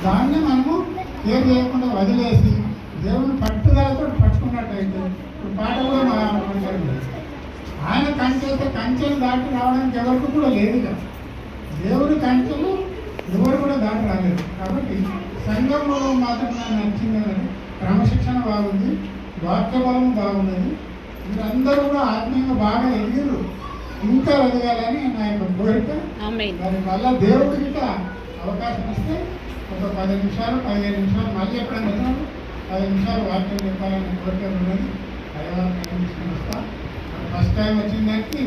దాన్ని మనము ఏం చేయకుండా వదిలేసి దేవుని పట్టుదలతో పట్టుకున్నట్టయితే ఇప్పుడు పాట కూడా మా ఆయన కంచె కంచెలు దాటి రావడానికి ఎవరికి కూడా లేదు కదా. దేవుని కంచెలు ఎవరు కూడా దాటి రాలేదు. కాబట్టి సంఘంలో మాత్రం నాకు నచ్చింది క్రమశిక్షణ బాగుంది, వాక్యబలం బాగున్నది. మీరందరూ కూడా ఆత్మీయంగా బాగా ఎదిగారు, ఇంకా ఎదగాలని నా యొక్క కోరిక. దాని వల్ల దేవుడికి అవకాశం ఇస్తే ఒక 10 నిమిషాలు 15 నిమిషాలు మళ్ళీ ఎప్పుడైనా 10 నిమిషాలు వాక్యం చెప్పాలని కోరిక ఉన్నది. అయ్యవారిని తీసుకుని వస్తా. ఫస్ట్ టైం వచ్చిన దానికి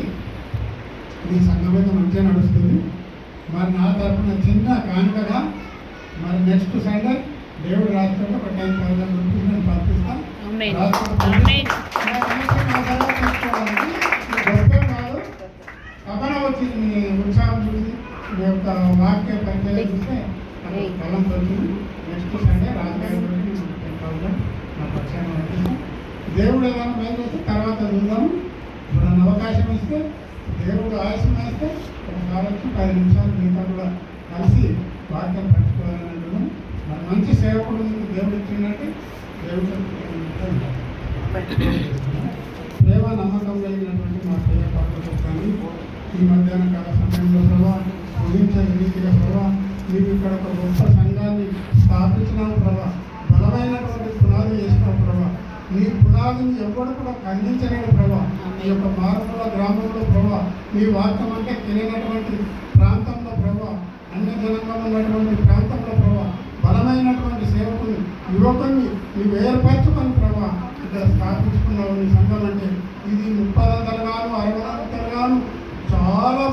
ఈ సంఘం మీద మంచిగా నడుస్తుంది. మరి నా తరఫున చిన్న కానుకగా మరి నెక్స్ట్ సండే దేవుడు రాష్ట్రంలో ఒక 10,000 రూపీస్ నేను పంపిస్తాను. కథన వచ్చింది మీ ఉత్సాహం చూసి, మీ యొక్క వాక్య పంచాయతీ చూస్తే బలం వచ్చింది. నెక్స్ట్ సండే రాజకీయ 10,000 నా పక్షాన పంపిస్తాం. దేవుడు ఏదైనా మేలు చేస్తే తర్వాత చూద్దాము. ఇప్పుడు నన్ను అవకాశం ఇస్తే దేవుడు ఆయుష్యం వేస్తే ఒకసారి వచ్చి 10 నిమిషాలు మీతో కూడా కలిసి వాక్యం పంచుకోవాలని అంటున్నాను. మరి మంచి సేవకుడు దేవుడు ఇచ్చినట్టు దేవుడు ప్రేమ నమ్మకం కలిగినటువంటి మా ప్రియ పాత్రని ఈ మధ్యాహ్న కాల సమయంలో ప్రభావ ముగించే రీతిగా ప్రభావ మీరు ఇక్కడ ఒక గొప్ప సంఘాన్ని స్థాపించినాము ప్రభావ, బలమైనటువంటి పునాది చేసిన ప్రభావ. నీ పునాదిని ఎవరు కూడా ఖండించలేడు ప్రభావ. ఈ యొక్క మారుమూల గ్రామంలో ప్రభావ, నీ వాక్యం అంటే తెలియనటువంటి ప్రాంతంలో ప్రభావ, అన్ని జనంగా ఉన్నటువంటి ప్రాంతంలో ప్రభావ, బలమైనటువంటి సేవకుని యువకుని నీవు ఏర్పరచుకొని ప్రభావ ఇక్కడ స్థాపించుకున్నావు. నీ సంఘం అంటే ఇది 30 గాను 60 గాను చాలా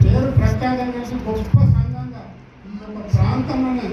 పేరు ప్రఖ్యాతం చేసి గొప్ప సంఘంగా ఈ యొక్క ప్రాంతంలోనే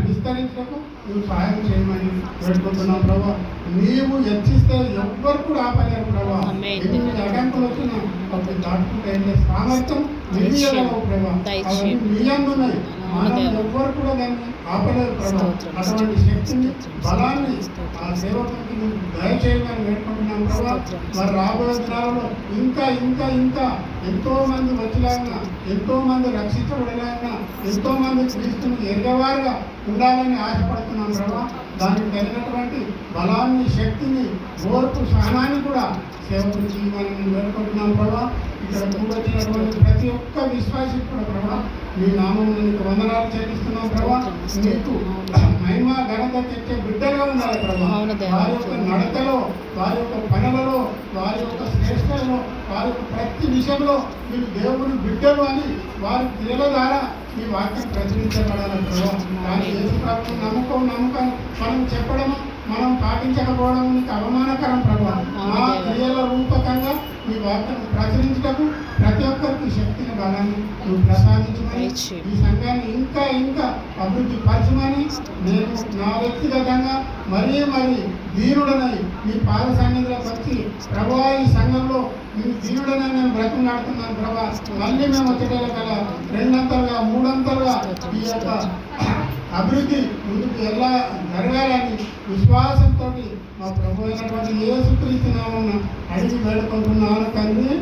విస్తరించడానికి నువ్వు సహాయం చేయమని పెట్టుకుంటున్నావు ప్రభావ. నీవు హెచ్చిస్తే ఎవ్వరు కూడా ఆపలేరు ప్రభావ. ఎన్ని అడ్డంకులు వచ్చినా అప్పుడు దాటుకుంటే వెళ్ళే సామర్థ్యం నీయగలవు ప్రభావ. అవన్నీ నీ అందున్నాయి, మనం ఎవ్వరు కూడా దాన్ని ఆపలేరు ప్రభావ. అటువంటి శక్తిని బలాన్ని ఆ సేవకునికి నువ్వు దయచేయమని వేడుకుంటున్నాం ప్రభావ. మరి రాబోయే దినాలలో ఇంకా ఇంకా ఇంకా ఎంతో మంది వచ్చేలాగా, ఎంతో మంది రక్షించబడేలాగా, ఎంతో మంది క్రీస్తుని ఎరగవారుగా ఉండాలని ఆశపడుతున్నాం ప్రభావ. దానికి తగినటువంటి బలాన్ని, శక్తిని, ఓర్పు, సహనాన్ని కూడా సేవకులు చేయమని వేడుకుంటున్నాం ప్రభావ. ఇక్కడ కూడొచ్చినటువంటి ప్రతి ఒక్క విశ్వాసి కూడా ప్రభావ మీ నామంలో నీకు వందనాలు చెల్లిస్తున్నాం ప్రభావ. నీకు మహిమ ఘనత తెచ్చే బిడ్డగా ఉండాలి ప్రభావ. వారి యొక్క నడతలో, వారి యొక్క పనులలో, వారి యొక్క శ్రేష్టలో, వారి యొక్క ప్రతి విషయంలో మీరు దేవుని బిడ్డలు అని వారి క్రియల ద్వారా ఈ వాక్యం ప్రచురించబడాలి ప్రభావ. కానీ యేసు ప్రభువు నమ్మకం మనం చెప్పడము, మనం పాటించకపోవడం నీకు అవమానకరం ప్రభావ. మా క్రియల రూపకంగా ఈ వాక్యం ప్రచురించటకు ప్రతి ఒక్కరికి శక్తిని, బలాన్ని నువ్వు ప్రసాదించమని, ఈ సంఘాన్ని ఇంకా ఇంకా అభివృద్ధి పరచమని నేను నా వ్యక్తిగతంగా మరీ దీనుడనై మీ పాద సన్నిధిలోకి వచ్చి ప్రభా ఈ సంఘంలో మీ దీనుడనై నేను బ్రతిమలాడుతున్నాను ప్రభా. మళ్ళీ మేము వచ్చేటప్పుడు గల 2 అంతలుగా 3 అంతలుగా ఈ యొక్క అభివృద్ధి ముందుకు ఎలా జరగాలని విశ్వాసంతో మా ప్రభు అయినటువంటి యేసుక్రీస్తు నామమున అడిగి వేడుకుంటున్నాను తండ్రి.